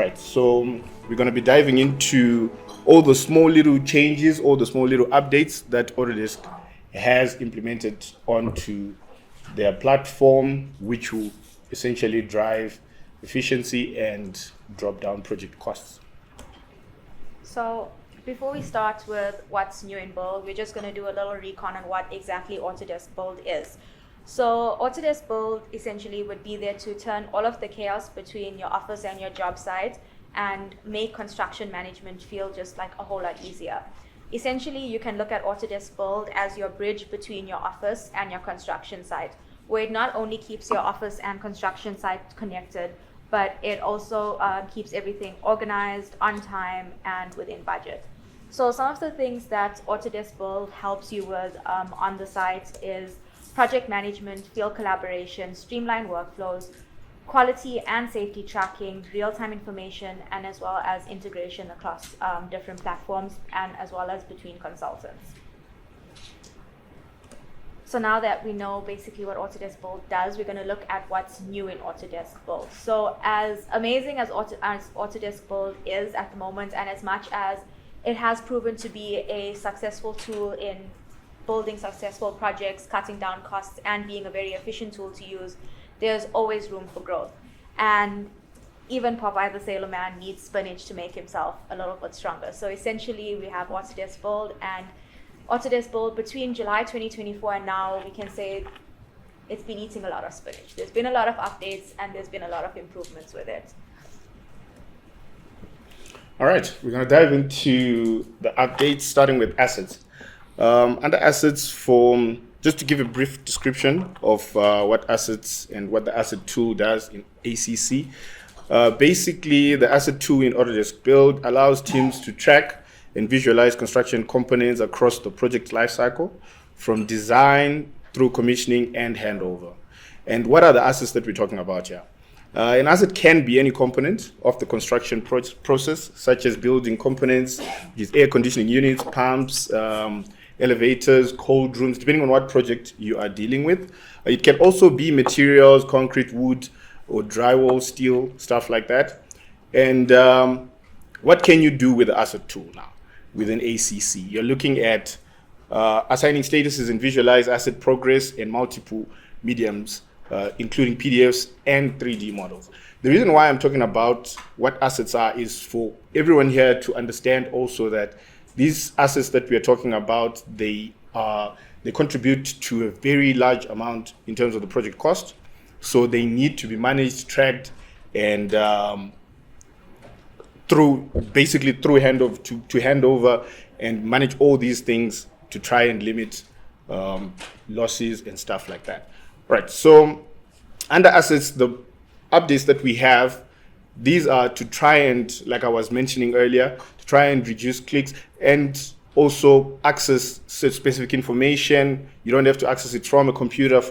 Right, so we're going to be diving into all the small little changes, all the small little updates that Autodesk has implemented onto their platform, which will essentially drive efficiency and drop down project costs. So before we start with what's new in Build, we're just going to do a little recon on what exactly Autodesk Build is. So Autodesk Build essentially would be there to turn all of the chaos between your office and your job site and make construction management feel just like a whole lot easier. Essentially, you can look at Autodesk Build as your bridge between your office and your construction site, where it not only keeps your office and construction site connected, but it also keeps everything organized, on time, and within budget. So some of the things that Autodesk Build helps you with on the site is project management, field collaboration, streamlined workflows, quality and safety tracking, real-time information, and as well as integration across different platforms and as well as between consultants. So now that we know basically what Autodesk Build does, we're going to look at what's new in Autodesk Build. So as amazing as Autodesk Build is at the moment, and as much as it has proven to be a successful tool in building successful projects, cutting down costs, and being a very efficient tool to use, there's always room for growth. And even Popeye the Sailor Man needs spinach to make himself a little bit stronger. So essentially, we have Autodesk Build, and Autodesk Build between July 2024 and now, we can say it's been eating a lot of spinach. There's been a lot of updates, and there's been a lot of improvements with it. All right, we're going to dive into the updates, starting with assets. Under assets, just to give a brief description of what assets and what the asset tool does in ACC. Basically, the asset tool in Autodesk Build allows teams to track and visualize construction components across the project lifecycle, from design through commissioning and handover. And what are the assets that we're talking about here? An asset can be any component of the construction process, such as building components, which is air conditioning units, pumps, elevators, cold rooms, depending on what project you are dealing with. It can also be materials, concrete, wood, or drywall, steel, stuff like that. And what can you do with the asset tool now within ACC? You're looking at assigning statuses and visualize asset progress in multiple mediums, including PDFs and 3D models. The reason why I'm talking about what assets are is for everyone here to understand also that these assets that we are talking about, they contribute to a very large amount in terms of the project cost. So they need to be managed, tracked, and through handover to handover, and manage all these things to try and limit losses and stuff like that. Right. So under assets, the updates that we have, these are to try and, like I was mentioning earlier, to try and reduce clicks and also access specific information. You don't have to access it from a computer,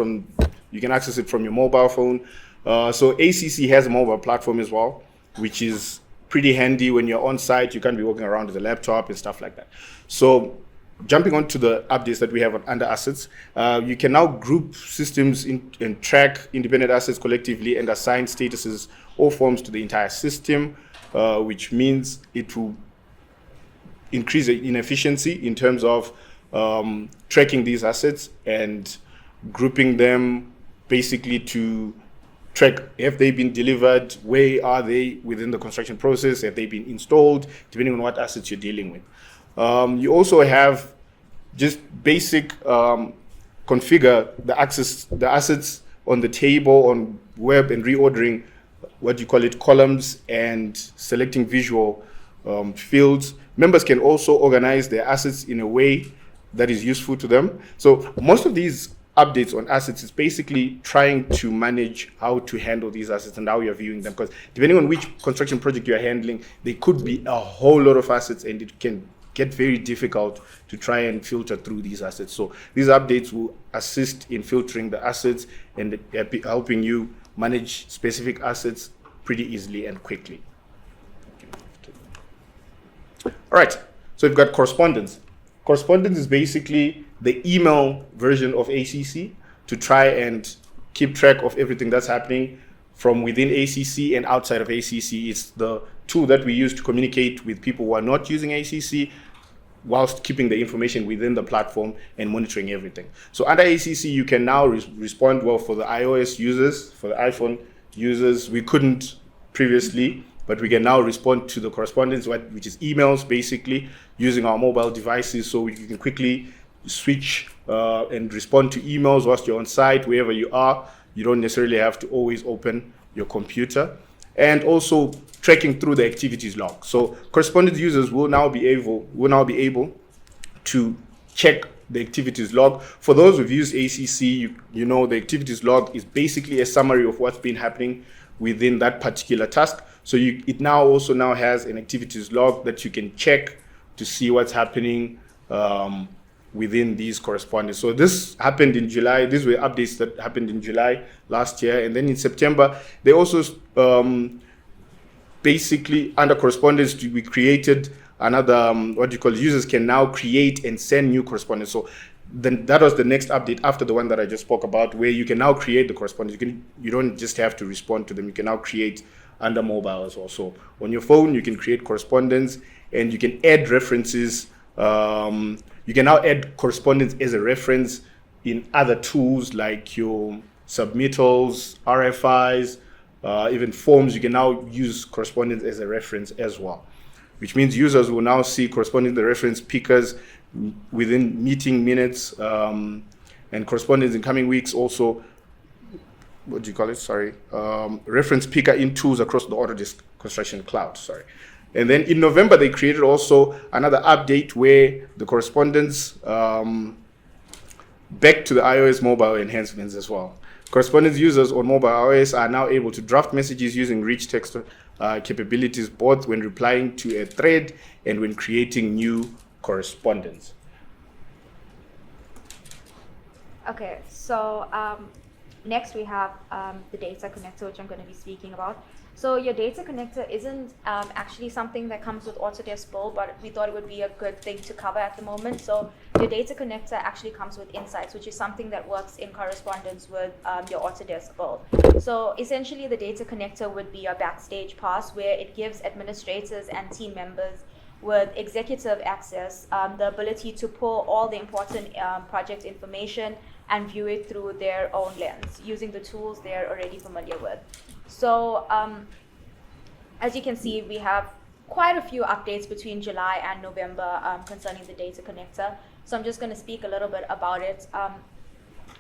you can access it from your mobile phone. So ACC has a mobile platform as well, which is pretty handy when you're on site. You can't be walking around with a laptop and stuff like that. So jumping on to the updates that we have under assets, you can now group systems and track independent assets collectively and assign statuses or forms to the entire system, which means it will increase in efficiency in terms of tracking these assets and grouping them basically to track, have they been delivered, where are they within the construction process, have they been installed, depending on what assets you're dealing with. You also have just basic configure the assets on the table on web and reordering what you call it columns and selecting visual fields. Members can also organize their assets in a way that is useful to them. So most of these updates on assets is basically trying to manage how to handle these assets and how you're viewing them, because depending on which construction project you're handling, there could be a whole lot of assets and it can get very difficult to try and filter through these assets. So these updates will assist in filtering the assets and helping you manage specific assets pretty easily and quickly. All right, so we've got correspondence. Correspondence is basically the email version of ACC to try and keep track of everything that's happening from within ACC and outside of ACC. It's the tool that we use to communicate with people who are not using ACC, whilst keeping the information within the platform and monitoring everything. So under ACC, you can now respond well for the iOS users, for the iPhone users. We couldn't previously, but we can now respond to the correspondence, which is emails, basically, using our mobile devices, so you can quickly switch and respond to emails whilst you're on site, wherever you are. You don't necessarily have to always open your computer. And also tracking through the activities log. So correspondence users will now be able to check the activities log. For those who've used ACC, you know the activities log is basically a summary of what's been happening within that particular task. So it now has an activities log that you can check to see what's happening within these correspondence. So this happened in July. These were updates that happened in July last year. And then in September, they also basically under correspondence, we created another, users can now create and send new correspondence. So then that was the next update after the one that I just spoke about, where you can now create the correspondence. You don't just have to respond to them. You can now create under mobile as well. So on your phone, you can create correspondence and you can add references. You can now add correspondence as a reference in other tools like your submittals, RFIs, even forms. You can now use correspondence as a reference as well, which means users will now see correspondence the reference pickers within meeting minutes, and correspondence in coming weeks also, reference picker in tools across the Autodesk Construction Cloud, And then in November, they created also another update where the correspondence back to the iOS mobile enhancements as well. Correspondence users on mobile iOS are now able to draft messages using rich text capabilities, both when replying to a thread and when creating new correspondence. Okay, so next we have the data connector, which I'm going to be speaking about. So your data connector isn't actually something that comes with Autodesk Build, but we thought it would be a good thing to cover at the moment. So your data connector actually comes with Insights, which is something that works in correspondence with your Autodesk Build. So essentially the data connector would be a backstage pass where it gives administrators and team members with executive access the ability to pull all the important project information and view it through their own lens using the tools they're already familiar with. So as you can see, we have quite a few updates between July and November concerning the data connector. So I'm just going to speak a little bit about it.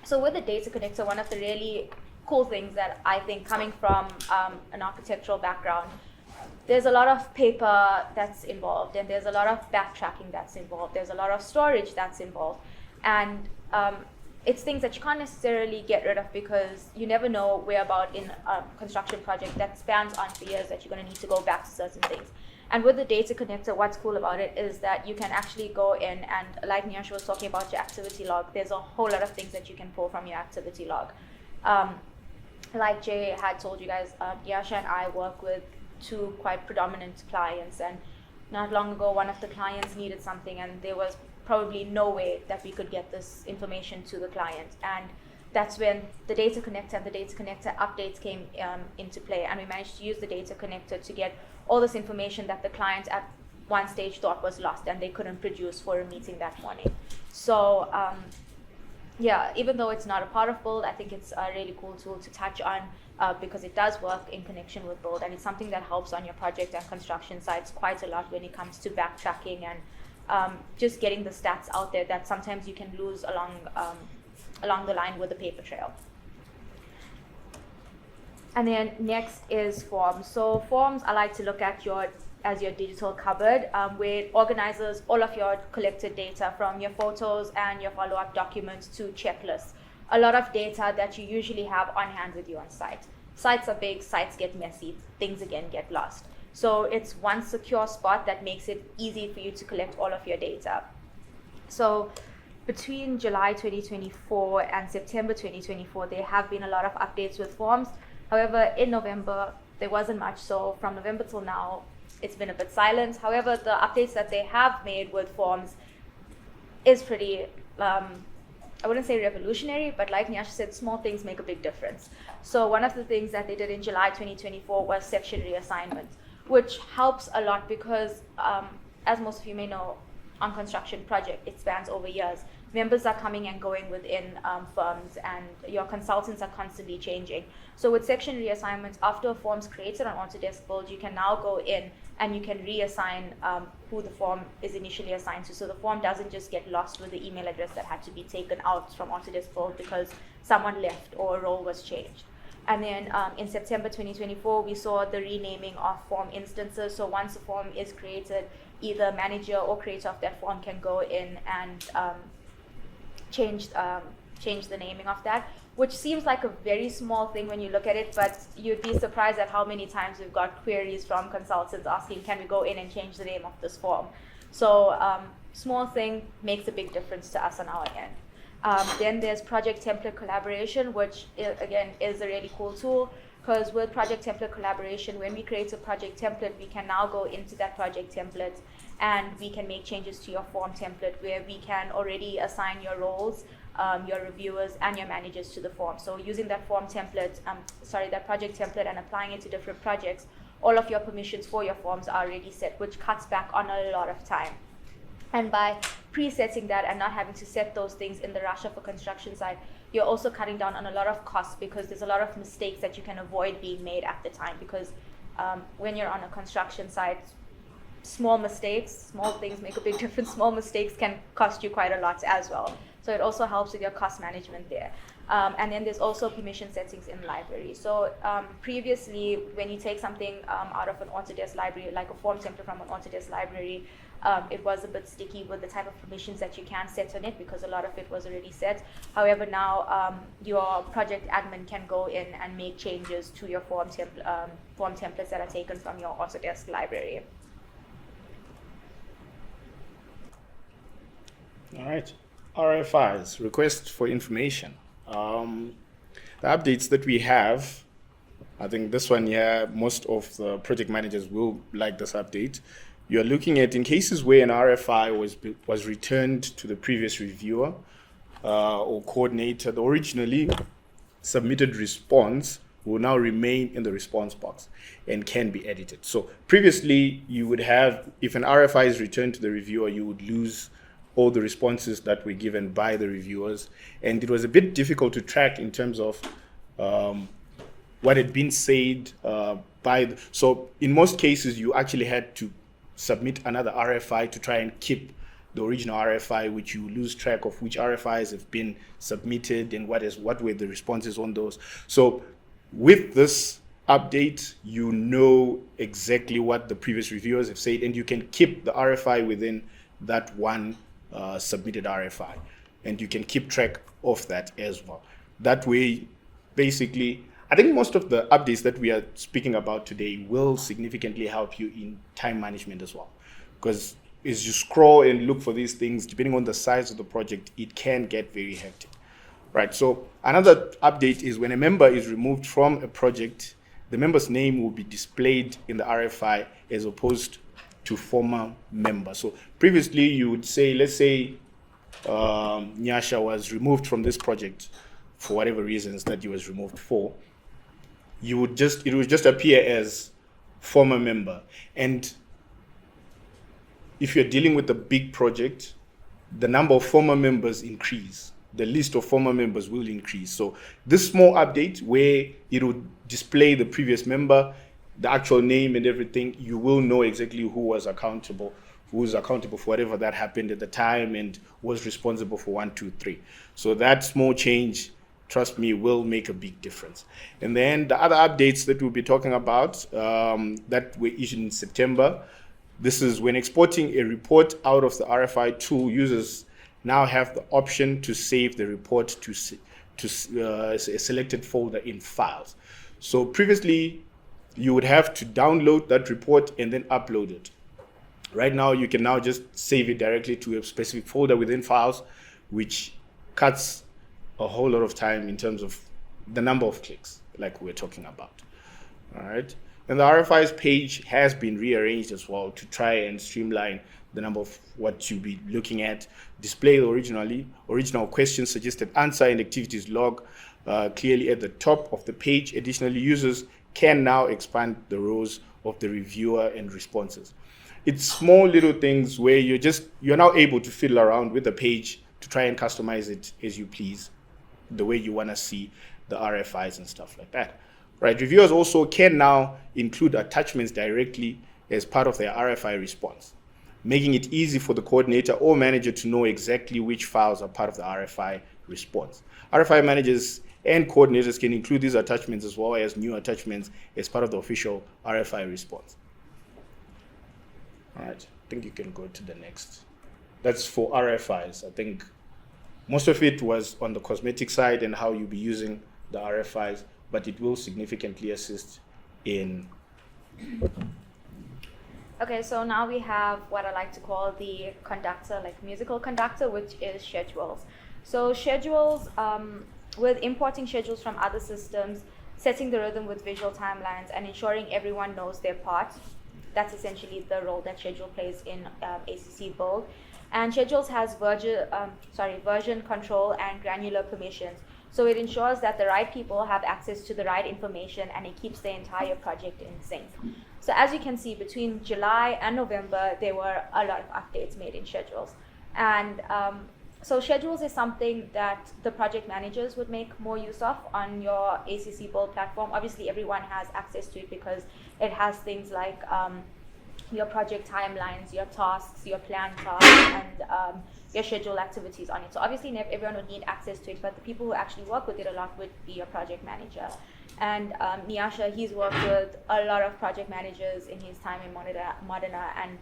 So with the data connector, one of the really cool things that I think coming from an architectural background, there's a lot of paper that's involved and there's a lot of backtracking that's involved. There's a lot of storage that's involved. And it's things that you can't necessarily get rid of because you never know where about in a construction project that spans on for years that you're going to need to go back to certain things. And with the data connector, what's cool about it is that you can actually go in and, like Nyasha was talking about your activity log, there's a whole lot of things that you can pull from your activity log. Like Jay had told you guys, Nyasha and I work with two quite predominant clients, and not long ago one of the clients needed something and there was probably no way that we could get this information to the client, and that's when the data connector and the data connector updates came into play, and we managed to use the data connector to get all this information that the client at one stage thought was lost and they couldn't produce for a meeting that morning. So yeah, even though it's not a part of Build, I think it's a really cool tool to touch on because it does work in connection with Build, and it's something that helps on your project and construction sites quite a lot when it comes to backtracking and just getting the stats out there that sometimes you can lose along the line with the paper trail. And then next is forms. So forms I like to look at as your digital cupboard, where it organizes all of your collected data from your photos and your follow-up documents to checklists. A lot of data that you usually have on hand with you on site. Sites are big, sites get messy, things again get lost. So it's one secure spot that makes it easy for you to collect all of your data. So between July 2024 and September 2024, there have been a lot of updates with forms. However, in November, there wasn't much. So from November till now, it's been a bit silent. However, the updates that they have made with forms is pretty I wouldn't say revolutionary, but like Nyasha said, small things make a big difference. So one of the things that they did in July 2024 was section reassignment, which helps a lot because, as most of you may know, on construction project, it spans over years. Members are coming and going within firms, and your consultants are constantly changing. So with section reassignments, after a form's created on Autodesk Build, you can now go in and you can reassign who the form is initially assigned to. So the form doesn't just get lost with the email address that had to be taken out from Autodesk Build because someone left or a role was changed. And then in September 2024, we saw the renaming of form instances. So once a form is created, either manager or creator of that form can go in and change the naming of that, which seems like a very small thing when you look at it, but you'd be surprised at how many times we've got queries from consultants asking, can we go in and change the name of this form? So small thing makes a big difference to us on our end. Then there's project template collaboration, which again is a really cool tool, because with project template collaboration, when we create a project template, we can now go into that project template and we can make changes to your form template where we can already assign your roles, your reviewers, and your managers to the form. So using that form template, that project template, and applying it to different projects, all of your permissions for your forms are already set, which cuts back on a lot of time. And by presetting that and not having to set those things in the rush of a construction site, you're also cutting down on a lot of costs because there's a lot of mistakes that you can avoid being made at the time. Because when you're on a construction site, small mistakes, small things make a big difference. Small mistakes can cost you quite a lot as well. So it also helps with your cost management there. And then there's also permission settings in library. So previously, when you take something out of an Autodesk library, like a form template from an Autodesk library, it was a bit sticky with the type of permissions that you can set on it because a lot of it was already set. However, now your project admin can go in and make changes to your form templates that are taken from your Autodesk library. All right. RFIs, request for information. The updates that we have, I think this one here, most of the project managers will like this update. You're looking at in cases where an RFI was returned to the previous reviewer or coordinator, the originally submitted response will now remain in the response box and can be edited. So previously, you would have, if an RFI is returned to the reviewer, you would lose all the responses that were given by the reviewers. And it was a bit difficult to track in terms of what had been said so in most cases, you actually had to submit another RFI to try and keep the original RFI, which you lose track of which RFIs have been submitted and what were the responses on those. So with this update, you know exactly what the previous reviewers have said, and you can keep the RFI within that one submitted RFI, and you can keep track of that as well. That way, basically, I think most of the updates that we are speaking about today will significantly help you in time management as well. Because as you scroll and look for these things, depending on the size of the project, it can get very hectic. Right, so another update is when a member is removed from a project, the member's name will be displayed in the RFI as opposed to former member. So previously you would say, let's say Nyasha was removed from this project for whatever reasons that he was removed for, it would just appear as former member. And if you're dealing with a big project, the number of former members increase. The list of former members will increase. So this small update where it will display the previous member, the actual name and everything, you will know exactly who was accountable for whatever that happened at the time and was responsible for 1, 2, 3. So that small change, trust me, will make a big difference. And then the other updates that we'll be talking about that were issued in September, this is when exporting a report out of the RFI tool, users now have the option to save the report to a selected folder in files. So previously, you would have to download that report and then upload it. Right now, you can now just save it directly to a specific folder within files, which cuts a whole lot of time in terms of the number of clicks, like we're talking about. All right. And the RFIs page has been rearranged as well to try and streamline the number of what you'll be looking at, display the original question, suggested answer, and activities log clearly at the top of the page. Additionally, users can now expand the rows of the reviewer and responses. It's small little things where you're now able to fiddle around with the page to try and customize it as you please, the way you want to see the RFIs and stuff like that. Right, reviewers also can now include attachments directly as part of their RFI response, making it easy for the coordinator or manager to know exactly which files are part of the RFI response. RFI managers and coordinators can include these attachments as well as new attachments as part of the official RFI response. All right, I think you can go to the next. That's for RFIs. I think most of it was on the cosmetic side and how you'll be using the RFIs, but it will significantly assist in. Okay, so now we have what I like to call the conductor, like musical conductor, which is schedules. So schedules, with importing schedules from other systems, setting the rhythm with visual timelines, and ensuring everyone knows their part. That's essentially the role that schedule plays in ACC Build. And schedules has version control and granular permissions. So it ensures that the right people have access to the right information, and it keeps the entire project in sync. So as you can see, between July and November, there were a lot of updates made in schedules. And so schedules is something that the project managers would make more use of on your ACC Build platform. Obviously, everyone has access to it because it has things like your project timelines, your tasks, your planned tasks, and your schedule activities on it. So obviously everyone would need access to it, but the people who actually work with it a lot would be your project manager. And Nyasha, he's worked with a lot of project managers in his time in Modena, and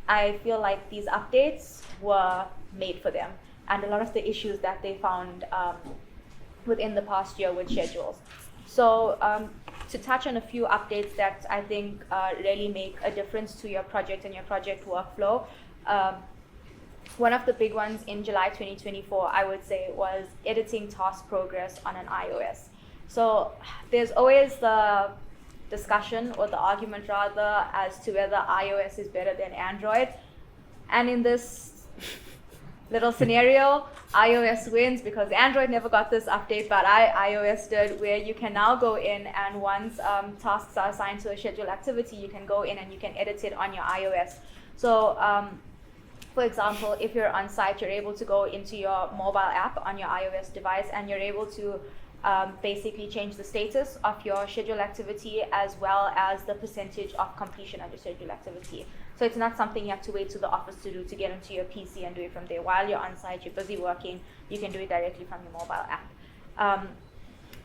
I feel like these updates were made for them, and a lot of the issues that they found within the past year with schedules. So to touch on a few updates that I think really make a difference to your project and your project workflow, one of the big ones in July 2024, I would say, was editing task progress on an iOS. So there's always the discussion, or the argument rather, as to whether iOS is better than Android. And in this little scenario, iOS wins because Android never got this update, but iOS did, where you can now go in, and once tasks are assigned to a scheduled activity, you can go in and you can edit it on your iOS. So for example, if you're on site, you're able to go into your mobile app on your iOS device, and you're able to basically change the status of your scheduled activity as well as the percentage of completion of your scheduled activity. So it's not something you have to wait to the office to do, to get onto your PC and do it from there. While you're on site, you're busy working, you can do it directly from your mobile app.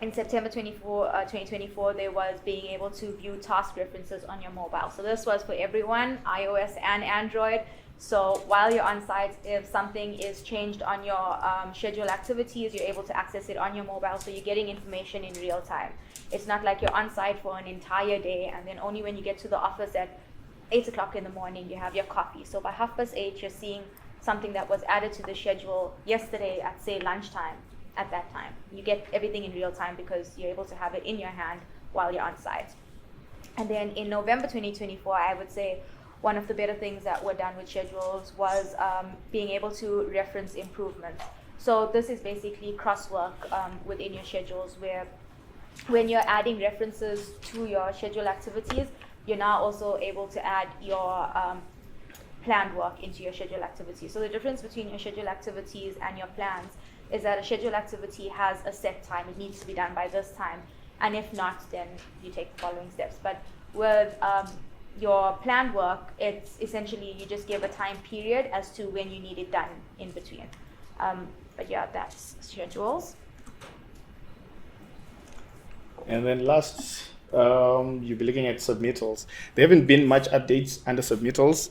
In September 2024, there was being able to view task references on your mobile. So this was for everyone, iOS and Android. So while you're on site, if something is changed on your scheduled activities, you're able to access it on your mobile, so you're getting information in real time. It's not like you're on site for an entire day, and then only when you get to the office at 8 o'clock in the morning, you have your coffee. So by 8:30, you're seeing something that was added to the schedule yesterday at, say, lunchtime at that time. You get everything in real time because you're able to have it in your hand while you're on site. And then in November 2024, I would say one of the better things that were done with schedules was being able to reference improvements. So this is basically crosswork within your schedules, where when you're adding references to your scheduled activities, you're now also able to add your planned work into your scheduled activities. So the difference between your scheduled activities and your plans is that a scheduled activity has a set time. It needs to be done by this time. And if not, then you take the following steps. But with your planned work, it's essentially you just give a time period as to when you need it done in between. But yeah, that's schedules. And then last, you'll be looking at submittals. There haven't been much updates under submittals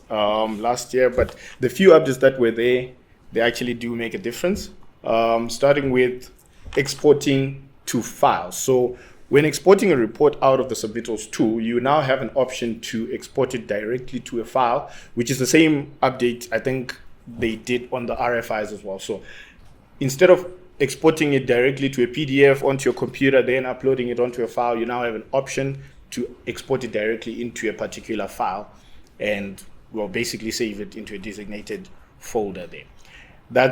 last year, but the few updates that were there, they actually do make a difference. Starting with exporting to files. So when exporting a report out of the submittals tool, you now have an option to export it directly to a file, which is the same update I think they did on the RFIs as well. So instead of exporting it directly to a PDF onto your computer, then uploading it onto a file, you now have an option to export it directly into a particular file. And well, basically save it into a designated folder there. That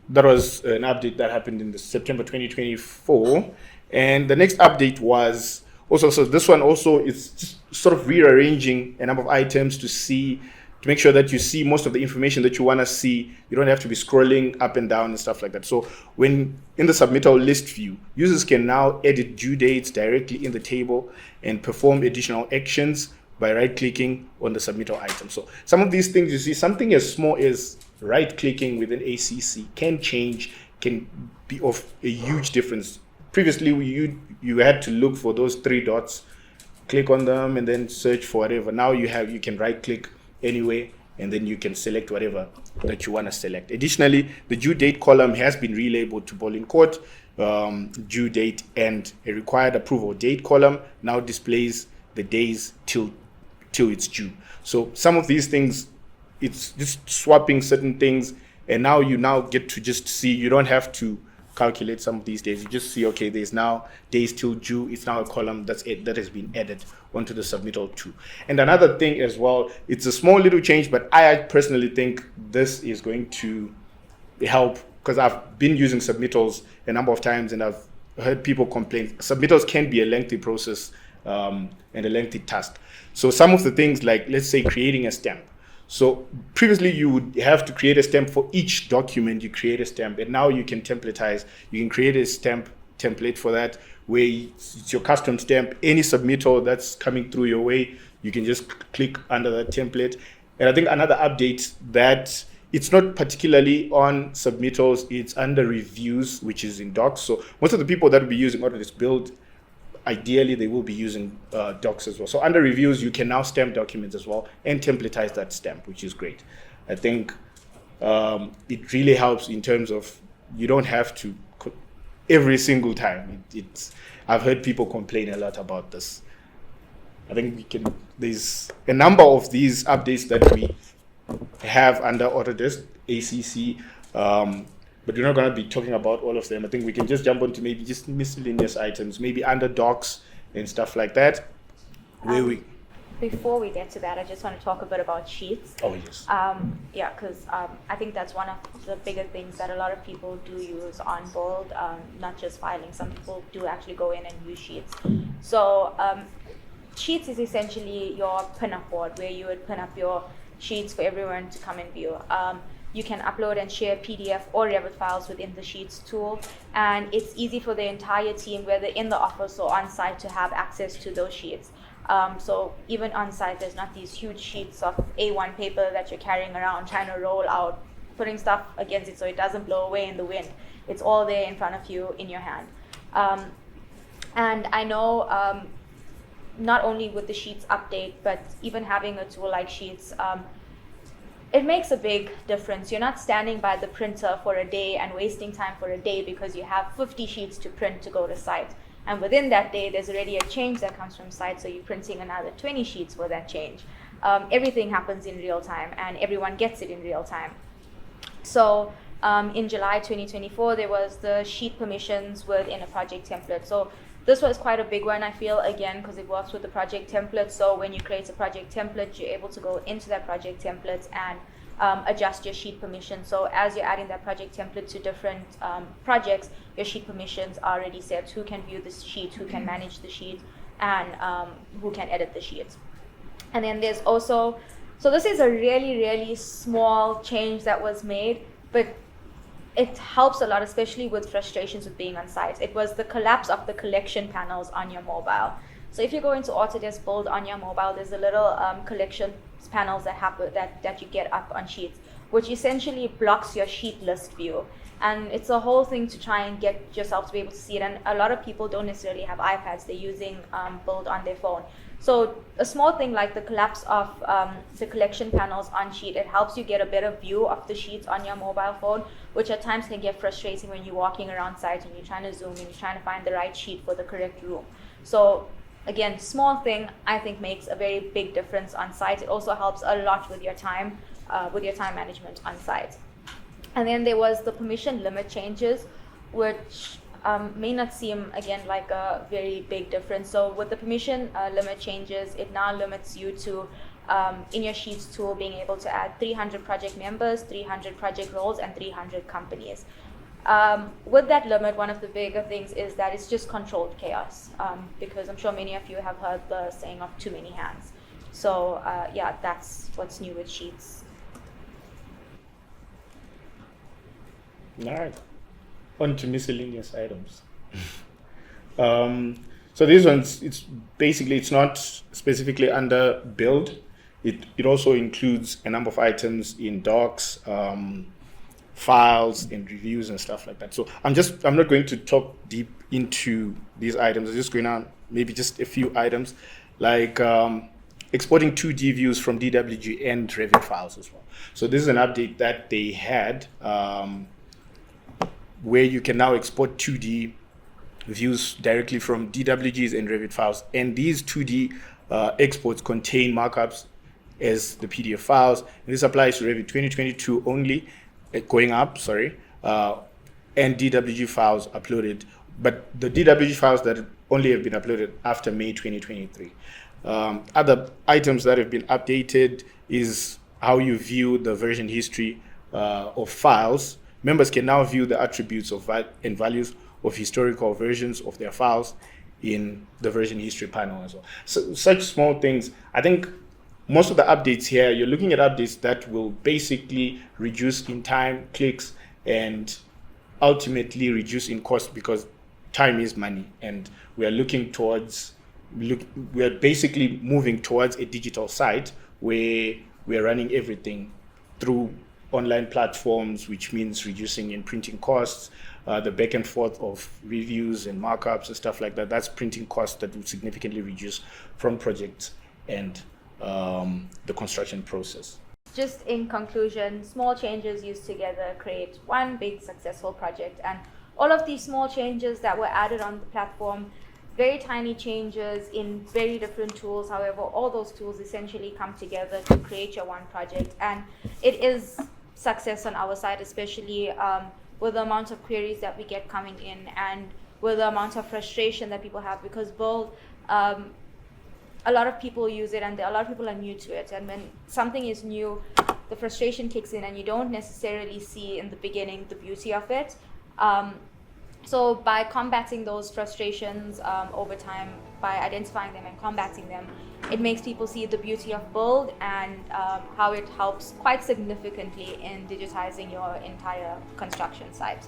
was an update that happened in the September 2024. And the next update was also, so this one also is just sort of rearranging a number of items to make sure that you see most of the information that you want to see. You don't have to be scrolling up and down and stuff like that. So when in the submittal list view, users can now edit due dates directly in the table and perform additional actions by right-clicking on the submittal item. So some of these things, you see, something as small as right-clicking within ACC can be of a huge difference. Previously, you had to look for those 3 dots, click on them, and then search for whatever. Now you can right-click anywhere, and then you can select whatever that you want to select. Additionally, the due date column has been relabeled to ball in court. Due date and a required approval date column now displays the days till it's due. So some of these things, it's just swapping certain things, and now you get to just see. You don't have to calculate some of these days. You just see, okay, there's now days till due. It's now a column that has been added onto the submittal too. And another thing as well, it's a small little change, but I personally think this is going to help, because I've been using submittals a number of times and I've heard people complain. Submittals can be a lengthy process and a lengthy task. So some of the things, like, let's say, creating a stamp. So previously you would have to create a stamp for each document. You create a stamp, and now you can templatize. You can create a stamp template for that, where it's your custom stamp. Any submittal that's coming through your way, you can just click under that template. And I think another update, that it's not particularly on submittals, it's under reviews, which is in docs. So most of the people that will be using Autodesk Build, ideally they will be using docs as well. So under reviews, you can now stamp documents as well and templatize that stamp, which is great. I think it really helps in terms of, you don't have to every single time. I've heard people complain a lot about this. I think there's a number of these updates that we have under Autodesk ACC, but we're not going to be talking about all of them. I think we can just jump onto maybe just miscellaneous items, maybe under docs and stuff like that. Before we get to that, I just want to talk a bit about sheets. Oh, yes. Yeah, because I think that's one of the bigger things that a lot of people do use on Bold, not just filing. Some people do actually go in and use sheets. So sheets is essentially your pin-up board, where you would pin up your sheets for everyone to come and view. You can upload and share PDF or Revit files within the Sheets tool, and it's easy for the entire team, whether in the office or on site, to have access to those sheets. So even on site, there's not these huge sheets of A1 paper that you're carrying around, trying to roll out, putting stuff against it so it doesn't blow away in the wind. It's all there in front of you in your hand. And I know not only with the Sheets update, but even having a tool like Sheets, it makes a big difference. You're not standing by the printer for a day and wasting time for a day because you have 50 sheets to print to go to site. And within that day, there's already a change that comes from site, so you're printing another 20 sheets for that change. Everything happens in real time, and everyone gets it in real time. So in July 2024, there was the sheet permissions within a project template. So this was quite a big one, I feel, again, because it works with the project template. So when you create a project template, you're able to go into that project template and adjust your sheet permissions. So as you're adding that project template to different projects, your sheet permissions are already set. Who can view this sheet, who can manage the sheet, and who can edit the sheets. And then there's also, so this is a really, really small change that was made, but it helps a lot, especially with frustrations with being on site. It was the collapse of the collection panels on your mobile. So if you go into Autodesk Build on your mobile, there's a little collection panels that you get up on sheets, which essentially blocks your sheet list view. And it's a whole thing to try and get yourself to be able to see it. And a lot of people don't necessarily have iPads. They're using Build on their phone. So a small thing like the collapse of the collection panels on sheet, it helps you get a better view of the sheets on your mobile phone, which at times can get frustrating when you're walking around site and you're trying to zoom and you're trying to find the right sheet for the correct room. So again, small thing, I think makes a very big difference on site. It also helps a lot with your time management on site. And then there was the permission limit changes, which may not seem, again, like a very big difference. So with the permission limit changes, it now limits you to in your Sheets tool being able to add 300 project members, 300 project roles, and 300 companies. With that limit, one of the bigger things is that it's just controlled chaos, because I'm sure many of you have heard the saying of too many hands. So yeah, that's what's new with Sheets. All right, on to miscellaneous items. So these ones, it's not specifically under build. It also includes a number of items in docs, files, and reviews and stuff like that. So I'm not going to talk deep into these items. I'm just going on maybe just a few items, like exporting 2D views from DWG and Revit files as well. So this is an update that they had, where you can now export 2D views directly from DWGs and Revit files. And these 2D exports contain markups as the PDF files. And this applies to Revit 2022 only, going up, sorry, and DWG files uploaded. But the DWG files that only have been uploaded after May 2023. Other items that have been updated is how you view the version history of files. Members can now view the attributes and values of historical versions of their files in the version history panel as well. So such small things. I think most of the updates here, you're looking at updates that will basically reduce in time, clicks, and ultimately reduce in cost, because time is money, and we are basically moving towards a digital site where we're running everything through online platforms, which means reducing in printing costs, the back and forth of reviews and markups and stuff like that. That's printing costs that will significantly reduce from projects and the construction process. Just in conclusion, small changes used together create one big successful project, and all of these small changes that were added on the platform, very tiny changes in very different tools. However, all those tools essentially come together to create your one project, and it is success on our side, especially with the amount of queries that we get coming in, and with the amount of frustration that people have, because Build, a lot of people use it, and a lot of people are new to it, and when something is new, the frustration kicks in, and you don't necessarily see in the beginning the beauty of it. So by combating those frustrations over time, by identifying them and combating them, it makes people see the beauty of Build and how it helps quite significantly in digitizing your entire construction site.